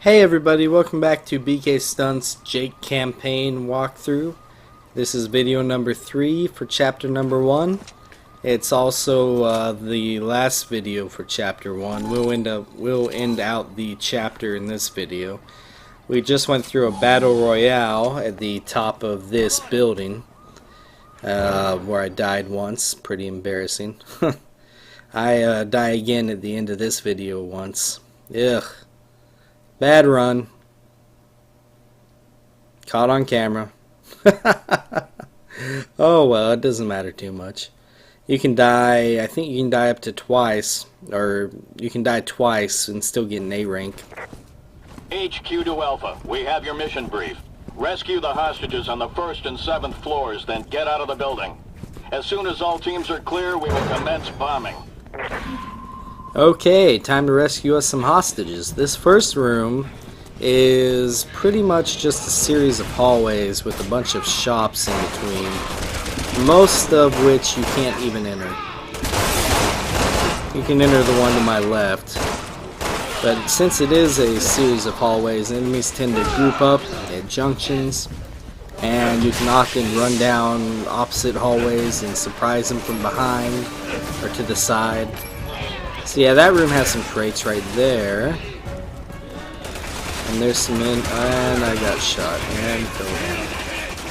Hey everybody, welcome back to BK Stunt's Jake campaign walkthrough. This is video number 3 for chapter number 1. It's also the last video for chapter 1. We'll end out the chapter in this video. We just went through a battle royale at the top of this building where I died once. Pretty embarrassing. I die again at the end of this video once. Ugh. Bad run. Caught on camera. Oh well, it doesn't matter too much. You can die, I think you can die up to twice, or you can die twice and still get an A rank. HQ to Alpha, we have your mission brief. Rescue the hostages on the 1st and 7th floors, then get out of the building. As soon as all teams are clear, we will commence bombing. Okay, time to rescue us some hostages. This first room is pretty much just a series of hallways with a bunch of shops in between, most of which you can't even enter. You can enter the one to my left, but since it is a series of hallways, enemies tend to group up at junctions, and you can often run down opposite hallways and surprise them from behind or to the side. So yeah, that room has some crates right there. And there's some and I got shot and fell down.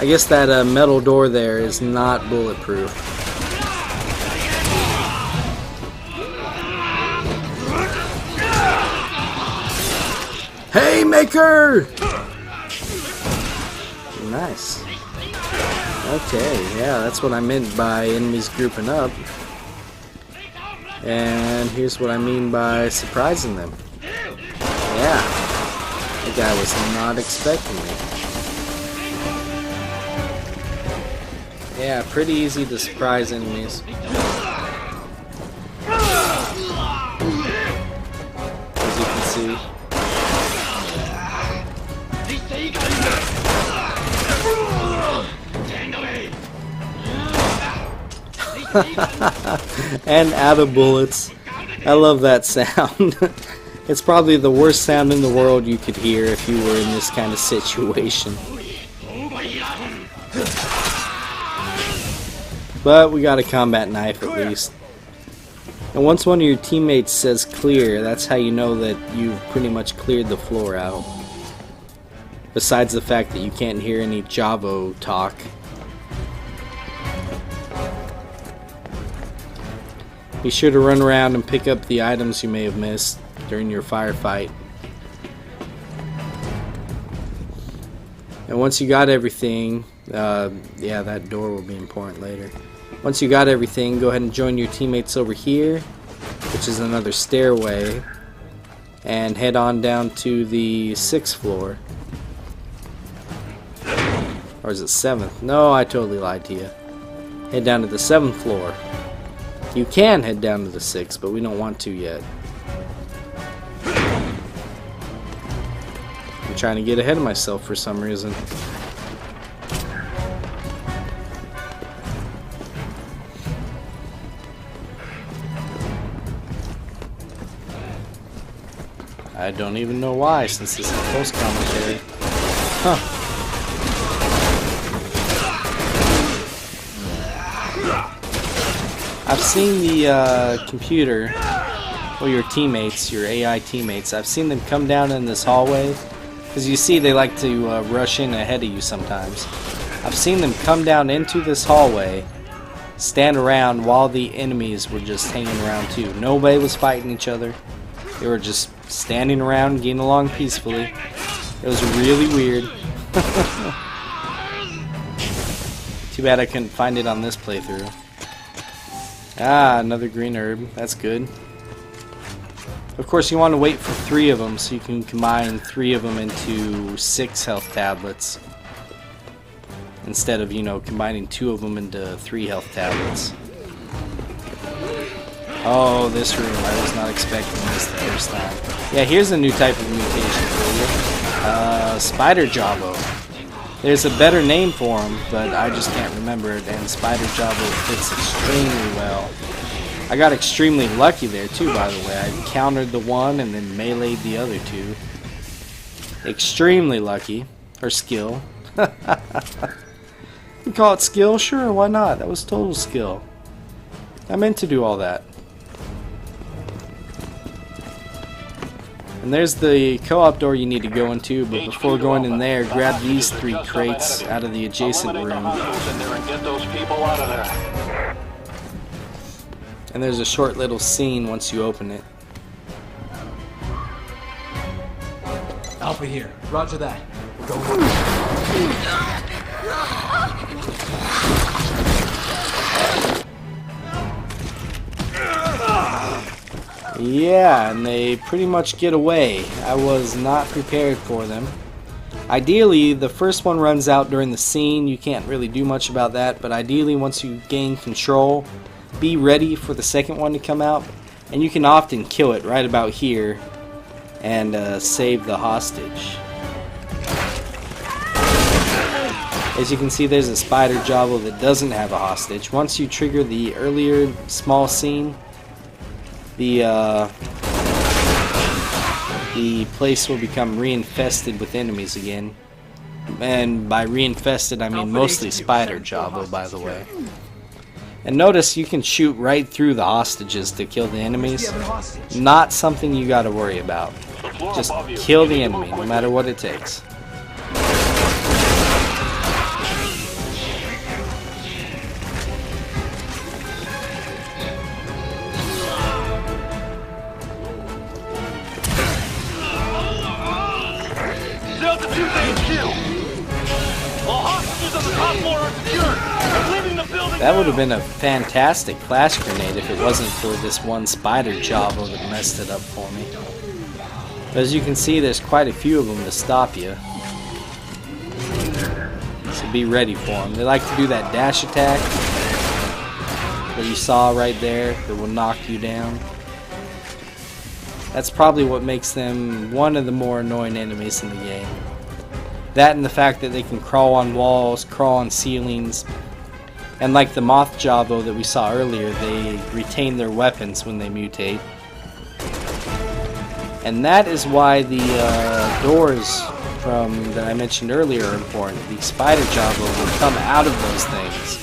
I guess that metal door there is not bulletproof. Haymaker! Nice. Okay, yeah, that's what I meant by enemies grouping up. And here's what I mean by surprising them. Yeah, the guy was not expecting me. Yeah, pretty easy to surprise enemies. As you can see. And out of bullets. I love that sound. It's probably the worst sound in the world you could hear if you were in this kind of situation. But we got a combat knife at least. And once one of your teammates says clear, that's how you know that you've pretty much cleared the floor out. Besides the fact that you can't hear any Javo talk. Be sure to run around and pick up the items you may have missed during your firefight. And once you got everything, yeah, that door will be important later. Once you got everything, go ahead and join your teammates over here, which is another stairway, and head on down to the 6th floor. Or is it 7th? No, I totally lied to you. Head down to the 7th floor. You can head down to the 6th, but we don't want to yet. I'm trying to get ahead of myself for some reason. I don't even know why, since this is post commentary. Huh. I've seen the computer, or your teammates, your AI teammates, I've seen them come down in this hallway, because you see they like to rush in ahead of you sometimes. I've seen them come down into this hallway, stand around while the enemies were just hanging around too. Nobody was fighting each other. They were just standing around, getting along peacefully. It was really weird. Too bad I couldn't find it on this playthrough. Ah, another green herb. That's good. Of course, you want to wait for 3 of them so you can combine 3 of them into 6 health tablets. Instead of, you know, combining 2 of them into 3 health tablets. Oh, this room. I was not expecting this the first time. Yeah, here's a new type of mutation for you. Spider Jabo. There's a better name for him, but I just can't remember it, and Spider Jabo fits extremely well. I got extremely lucky there too, by the way. I countered the one and then meleeed the other 2. Extremely lucky. Or skill. You call it skill? Sure, why not? That was total skill. I meant to do all that. And there's the co-op door you need to go into, but before going in there, grab these 3 crates out of the adjacent room. And there's a short little scene once you open it. Alpha here. Roger that. Go. Yeah, and they pretty much get away. I was not prepared for them. Ideally, the first one runs out during the scene. You can't really do much about that, but ideally, once you gain control, be ready for the second one to come out. And you can often kill it right about here and save the hostage. As you can see, there's a spider jobbo that doesn't have a hostage. Once you trigger the earlier small scene, the place will become reinfested with enemies again. And by reinfested, I mean mostly spider jobbo, by the way. And notice you can shoot right through the hostages to kill the enemies. Not something you gotta worry about. Just kill the enemy, no matter what it takes. That would have been a fantastic flash grenade if it wasn't for this one spider jobbo that messed it up for me. But as you can see, there's quite a few of them to stop you. So be ready for them. They like to do that dash attack that you saw right there that will knock you down. That's probably what makes them one of the more annoying enemies in the game. That and the fact that they can crawl on walls, crawl on ceilings, and like the moth jobbo that we saw earlier, they retain their weapons when they mutate. And that is why the doors that I mentioned earlier are important. The spider jobbo will come out of those things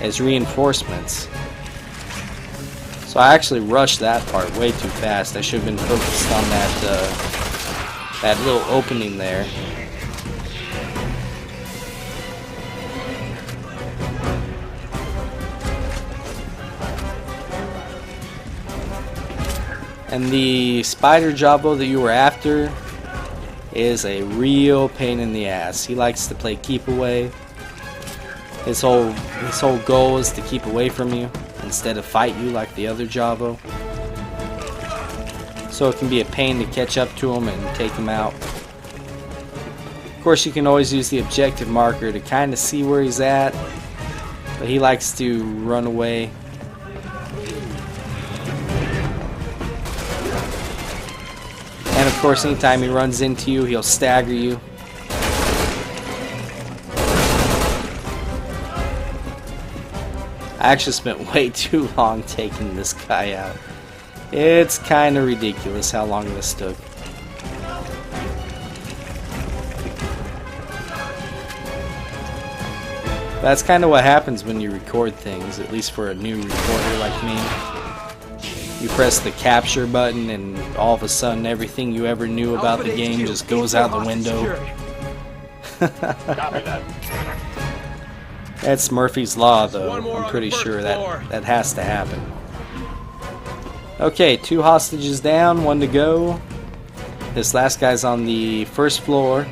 as reinforcements. So I actually rushed that part way too fast. I should have been focused on that little opening there. And the spider jobbo that you were after is a real pain in the ass. He likes to play keep away. His whole goal is to keep away from you instead of fight you like the other jobbo. So it can be a pain to catch up to him and take him out. Of course, you can always use the objective marker to kind of see where he's at, but he likes to run away. And of course, anytime he runs into you, he'll stagger you. I actually spent way too long taking this guy out. It's kind of ridiculous how long this took. That's kind of what happens when you record things, at least for a new recorder like me. You press the capture button and all of a sudden everything you ever knew about the game just goes out the window. That's Murphy's Law, though. I'm pretty sure that has to happen. Okay, 2 hostages down, 1 to go. This last guy's on the 1st floor,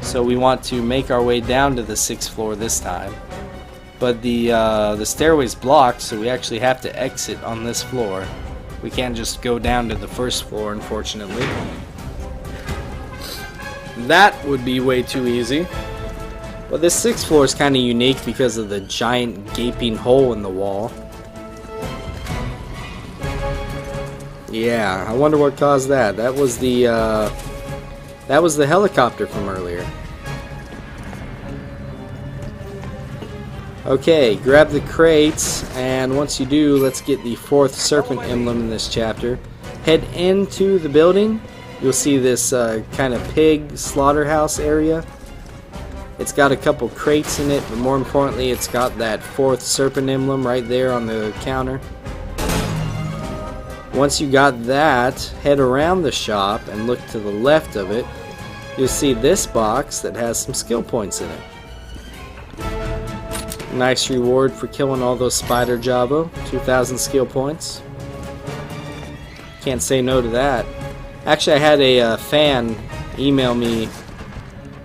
so we want to make our way down to the 6th floor this time. But the stairway's blocked, so we actually have to exit on this floor. We can't just go down to the 1st floor, unfortunately. That would be way too easy. But this 6th floor is kind of unique because of the giant gaping hole in the wall. Yeah, I wonder what caused that. That was the helicopter from earlier. Okay, grab the crates, and once you do, let's get the 4th serpent emblem in this chapter. Head into the building, you'll see this kind of pig slaughterhouse area. It's got a couple crates in it, but more importantly, it's got that 4th serpent emblem right there on the counter. Once you got that, head around the shop and look to the left of it. You'll see this box that has some skill points in it. Nice reward for killing all those spider Jabo, 2,000 skill points. Can't say no to that. Actually, I had a fan email me,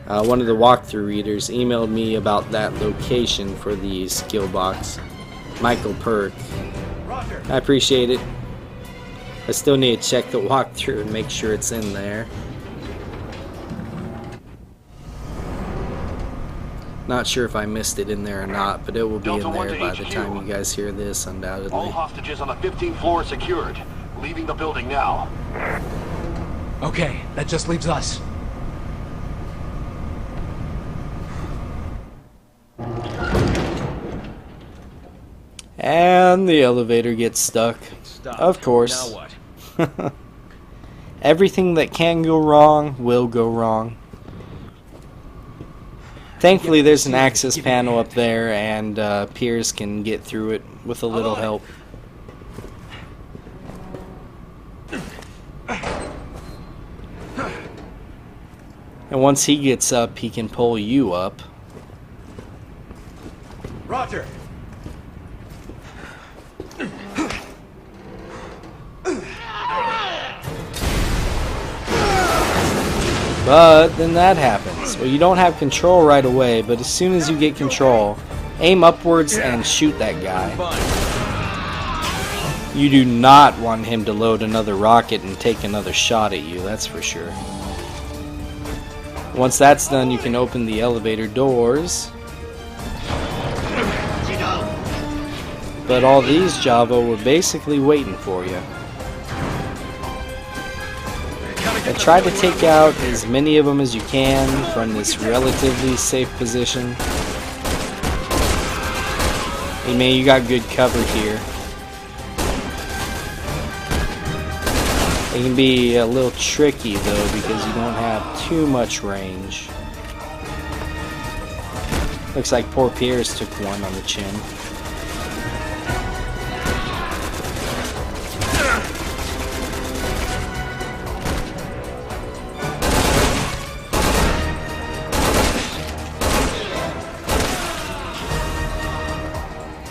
one of the walkthrough readers emailed me about that location for the skill box. Michael Perk. Roger. I appreciate it. I still need to check the walkthrough and make sure it's in there. Not sure if I missed it in there or not, but it will be in there by the time you guys hear this, undoubtedly. All hostages on the 15th floor secured. Leaving the building now. Okay, that just leaves us. And the elevator gets stuck. Of course. Now what? Everything that can go wrong will go wrong. Thankfully, there's an access panel up there, and Piers can get through it with a little help. And once he gets up, he can pull you up. Roger. But then that happens. Well, you don't have control right away, but as soon as you get control, aim upwards and shoot that guy. You do not want him to load another rocket and take another shot at you, that's for sure. Once that's done, you can open the elevator doors. But all these Jabo were basically waiting for you. And try to take out as many of them as you can from this relatively safe position. Hey man, you got good cover here. It can be a little tricky though because you don't have too much range. Looks like poor Piers took one on the chin.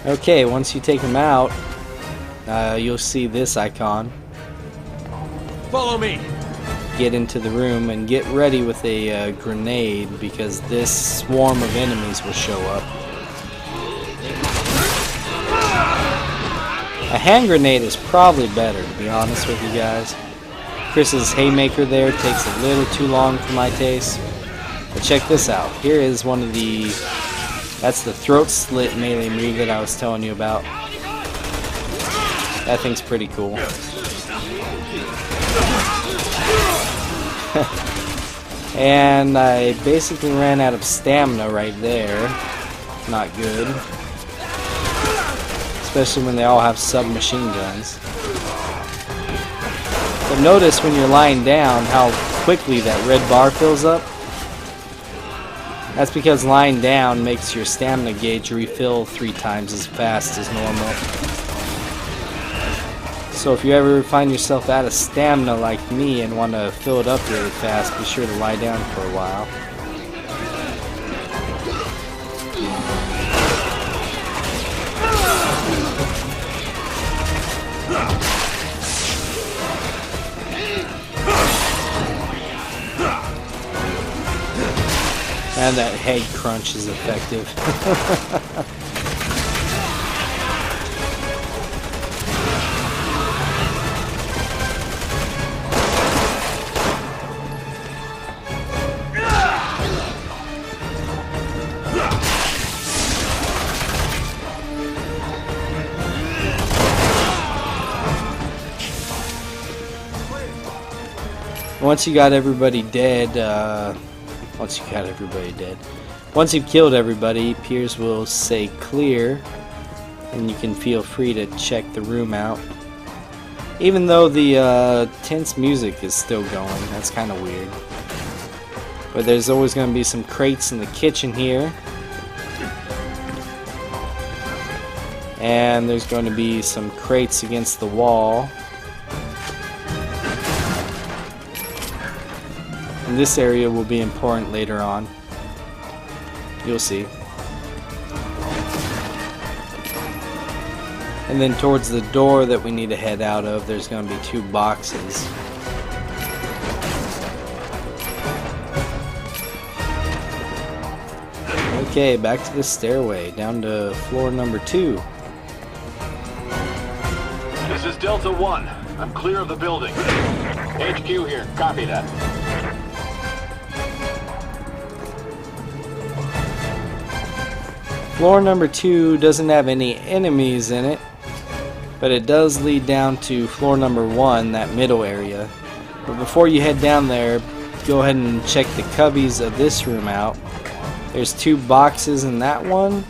Okay, once you take them out, you'll see this icon. Follow me. Get into the room and get ready with a grenade because this swarm of enemies will show up. A hand grenade is probably better, to be honest with you guys. Chris's haymaker there takes a little too long for my taste. But check this out. Here is one of the... That's the throat slit melee move that I was telling you about. That thing's pretty cool. And I basically ran out of stamina right there. Not good. Especially when they all have submachine guns. But notice when you're lying down how quickly that red bar fills up. That's because lying down makes your stamina gauge refill 3 times as fast as normal. So if you ever find yourself out of stamina like me and want to fill it up really fast, be sure to lie down for a while. And that head crunch is effective. Once you got everybody dead, once you've killed everybody, Piers will say clear, and you can feel free to check the room out. Even though the tense music is still going, that's kind of weird. But there's always going to be some crates in the kitchen here. And there's going to be some crates against the wall. And this area will be important later on. You'll see. And then towards the door that we need to head out of, there's going to be 2 boxes. Okay, back to the stairway, down to floor number 2. This is Delta 1. I'm clear of the building. HQ here. Copy that. Floor number 2 doesn't have any enemies in it, but it does lead down to floor number 1, that middle area. But before you head down there, go ahead and check the cubbies of this room out. There's 2 boxes in that one,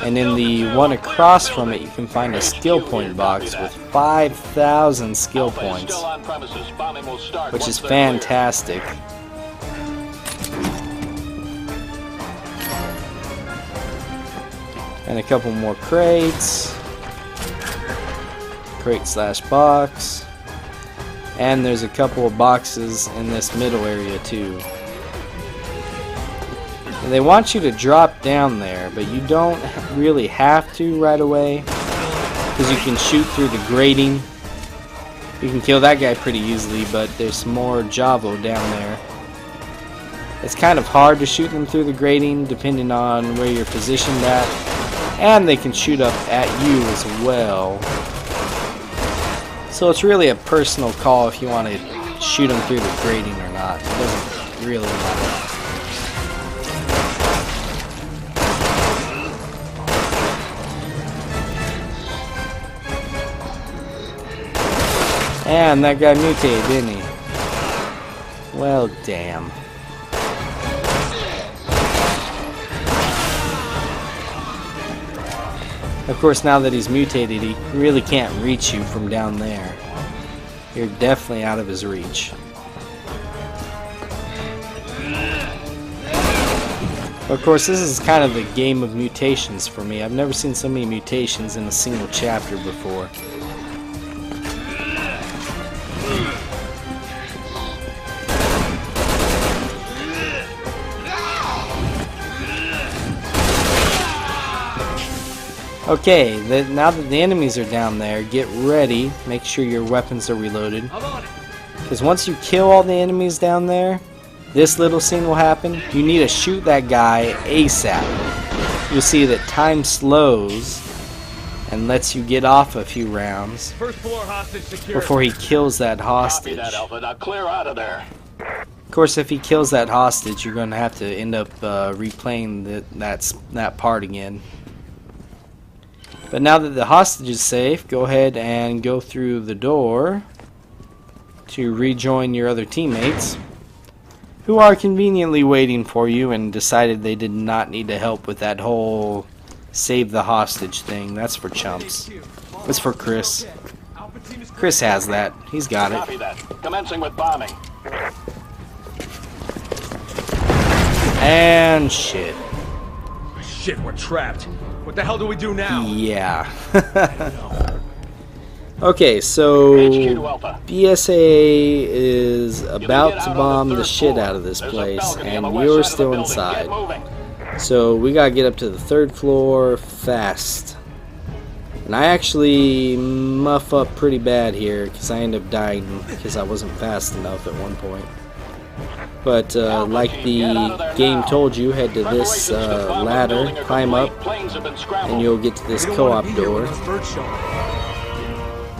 and in the one across from it you can find a skill point box with 5,000 skill points, which is fantastic. And a couple more crates. Crate slash box. And there's a couple of boxes in this middle area too. And they want you to drop down there, but you don't really have to right away, because you can shoot through the grating. You can kill that guy pretty easily, but there's some more Javo down there. It's kind of hard to shoot them through the grating depending on where you're positioned at. And they can shoot up at you as well. So it's really a personal call if you want to shoot them through the grating or not. It doesn't really matter. And that guy mutated, didn't he? Well, damn. Of course, now that he's mutated, he really can't reach you from down there. You're definitely out of his reach. Of course, this is kind of the game of mutations for me. I've never seen so many mutations in a single chapter before. Okay, now that the enemies are down there, get ready. Make sure your weapons are reloaded. Because once you kill all the enemies down there, this little scene will happen. You need to shoot that guy ASAP. You'll see that time slows and lets you get off a few rounds before he kills that hostage. Copy that, Alpha. Now clear out of there. Of course, if he kills that hostage, you're going to have to end up replaying that part again. But now that the hostage is safe, go ahead and go through the door to rejoin your other teammates, who are conveniently waiting for you and decided they did not need to help with that whole save the hostage thing. That's for chumps. It's for Chris. Chris has that. He's got it. Copy that. Commencing with bombing. And shit. Shit, we're trapped. What the hell do we do now? Yeah. Okay, so HQ to Alpha. BSA is about to bomb the shit out of this place, and you're still inside. So we gotta get up to the 3rd floor fast. And I actually muff up pretty bad here because I end up dying because I wasn't fast enough at one point. But like the game told you, head to this ladder, climb up, and you'll get to this co-op door.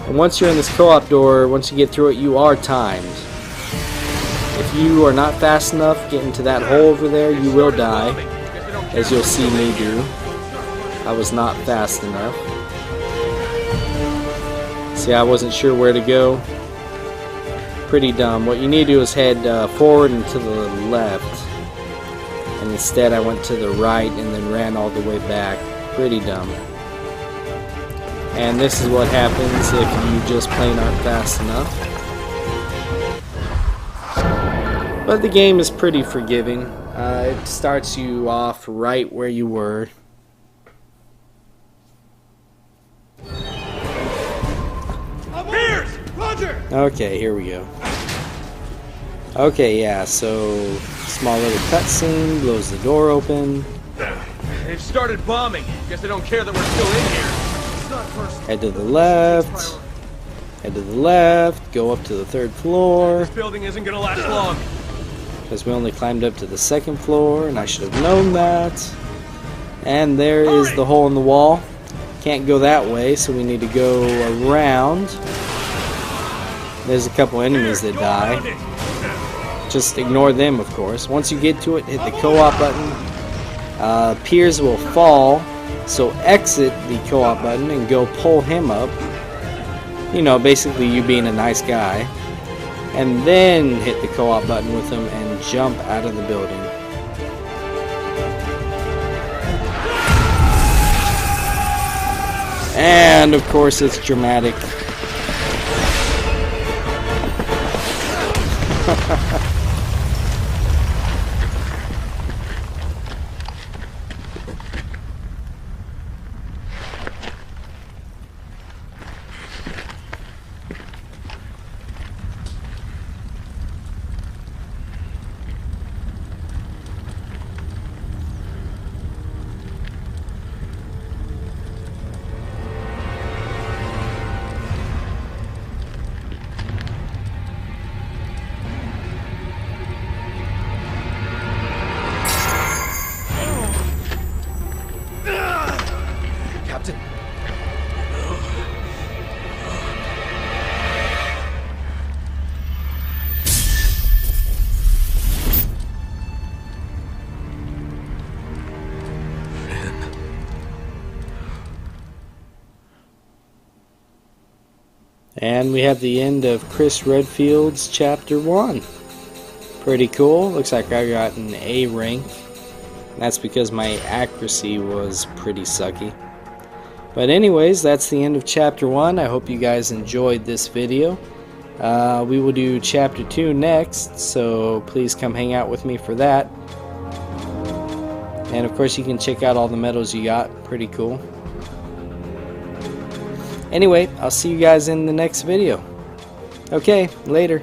And once you're in this co-op door, once you get through it, you are timed. If you are not fast enough getting to that hole over there, you will die, as you'll see me do. I was not fast enough. See, I wasn't sure where to go. Pretty dumb. What you need to do is head forward and to the left. And instead I went to the right and then ran all the way back. Pretty dumb. And this is what happens if you just plain aren't fast enough. But the game is pretty forgiving. It starts you off right where you were. Pierce! Roger! Okay, here we go. Okay, yeah, so small little cutscene, blows the door open. They've started bombing. Guess they don't care that we're still in here. Head to the left. Head to the left. Go up to the 3rd floor. This building isn't gonna last long. Because we only climbed up to the 2nd floor, and I should have known that. And there is the hole in the wall. Can't go that way, so we need to go around. There's a couple enemies that die. Just ignore them, of course. Once you get to it, hit the co-op button. Piers will fall, so exit the co-op button and go pull him up. You know, basically you being a nice guy. And then hit the co-op button with him and jump out of the building. And of course it's dramatic. Captain. And we have the end of Chris Redfield's Chapter 1. Pretty cool. Looks like I got an A rank. That's because my accuracy was pretty sucky. But anyways, that's the end of Chapter 1. I hope you guys enjoyed this video. We will do Chapter 2 next, so please come hang out with me for that. And of course you can check out all the medals you got. Pretty cool. Anyway, I'll see you guys in the next video. Okay, later.